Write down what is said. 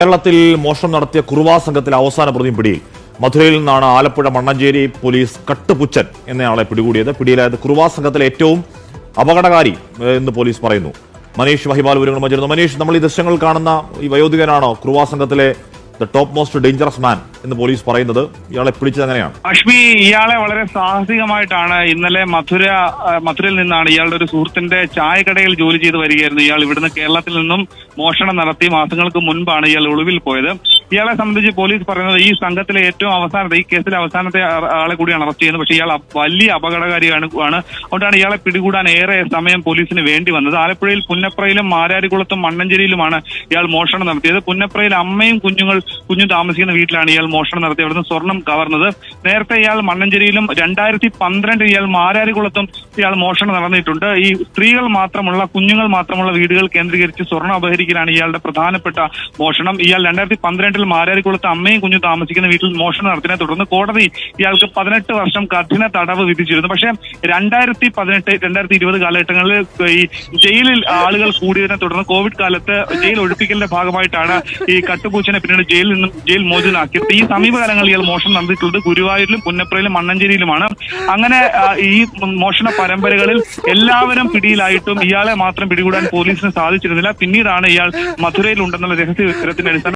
കേരളത്തിൽ മോഷണം നടത്തിയ കുറുവാ സംഘത്തിലെ അവസാന പ്രതിയും പിടിയിൽ. മധുരയിൽ നിന്നാണ് ആലപ്പുഴ മണ്ണഞ്ചേരി പോലീസ് കട്ടുപുച്ചൻ എന്നയാളെ പിടികൂടിയത്. പിടിയിലായത് കുറുവാ സംഘത്തിലെ ഏറ്റവും അപകടകാരി എന്ന് പോലീസ് പറയുന്നു. മനീഷ് വഹിബാൽ വിവരങ്ങൾ മഞ്ചിരുന്നു. മനീഷ്, നമ്മൾ ഈ ദൃശ്യങ്ങൾ കാണുന്ന ഈ വയോധികനാണോ കുറുവാ സംഘത്തിലെ ദ ടോപ്പ് മോസ്റ്റ് ഡേഞ്ചറസ് മാൻ എന്ന് പോലീസ് പറയുന്നത്? ഇയാളെ പിടിച്ചത് എങ്ങനെയാണ്? അഷ്മി, ഇയാളെ വളരെ സാഹസികമായിട്ടാണ് ഇന്നലെ മധുരയിൽ നിന്നാണ് ഇയാളുടെ ഒരു സുഹൃത്തിന്റെ ചായക്കടയിൽ ജോലി ചെയ്ത് വരികയായിരുന്നു. ഇയാൾ ഇവിടുന്ന് കേരളത്തിൽ നിന്നും മോഷണം നടത്തി മാസങ്ങൾക്ക് മുൻപാണ് ഇയാൾ ഒളിവിൽ പോയത്. ഇയാളെ സംബന്ധിച്ച് പോലീസ് പറയുന്നത് ഈ സംഘത്തിലെ ഏറ്റവും അവസാനത്തെ, ഈ കേസിലെ അവസാനത്തെ ആളെ കൂടിയാണ് അറസ്റ്റ് ചെയ്യുന്നത്. പക്ഷേ ഇയാൾ വലിയ അപകടകാരിയാണ്. അതുകൊണ്ടാണ് ഇയാളെ പിടികൂടാൻ ഏറെ സമയം പോലീസിന് വേണ്ടി വന്നത്. ആലപ്പുഴയിൽ പുന്നപ്രയിലും മാരാരികുളത്തും മണ്ണഞ്ചേരിയിലുമാണ് ഇയാൾ മോഷണം നടത്തിയത്. പുന്നപ്രയിൽ അമ്മയും കുഞ്ഞും താമസിക്കുന്ന വീട്ടിലാണ് ഇയാൾ മോഷണം നടത്തി അവിടുന്ന് സ്വർണം കവർന്നത്. നേരത്തെ ഇയാൾ മണ്ണഞ്ചേരിയിലും 2012 ഇയാൾ മാരാരികുളത്തും ഇയാൾ മോഷണം നടന്നിട്ടുണ്ട്. ഈ സ്ത്രീകൾ മാത്രമുള്ള, കുഞ്ഞുങ്ങൾ മാത്രമുള്ള വീടുകൾ കേന്ദ്രീകരിച്ച് സ്വർണം അപഹരിക്കലാണ് ഇയാളുടെ പ്രധാനപ്പെട്ട മോഷണം. ഇയാൾ 2012 മാരാരികുളത്ത് അമ്മയും കുഞ്ഞും താമസിക്കുന്ന വീട്ടിൽ മോഷണം നടത്തിയതിനെ തുടർന്ന് കോടതി ഇയാൾക്ക് 18 വർഷം കഠിന തടവ് വിധിച്ചിരുന്നു. പക്ഷേ 2018, 2020 കാലഘട്ടങ്ങളിൽ ഈ ജയിലിൽ ആളുകൾ കൂടിയതിനെ തുടർന്ന് കോവിഡ് കാലത്ത് ജയിൽ ഒഴിപ്പിക്കലിന്റെ ഭാഗമായിട്ടാണ് ഈ കട്ടുപൂച്ചനെ പിന്നീട് ജയിൽ മോചിതനാക്കിയത്. ഈ സമീപകാലങ്ങളിൽ ഇയാൾ മോഷണം നടത്തിയിട്ടുള്ളത് ഗുരുവായൂരിലും പുന്നപ്രയിലും മണ്ണഞ്ചേരിയിലുമാണ്. അങ്ങനെ ഈ മോഷണ പരമ്പരകളിൽ എല്ലാവരും പിടിയിലായിട്ടും ഇയാളെ മാത്രം പിടികൂടാൻ പോലീസിന് സാധിച്ചിരുന്നില്ല. പിന്നീടാണ് ഇയാൾ മധുരയിൽ ഉണ്ടെന്നുള്ള രഹസ്യ വിവരത്തിന്റെ അടിസ്ഥാനത്തിൽ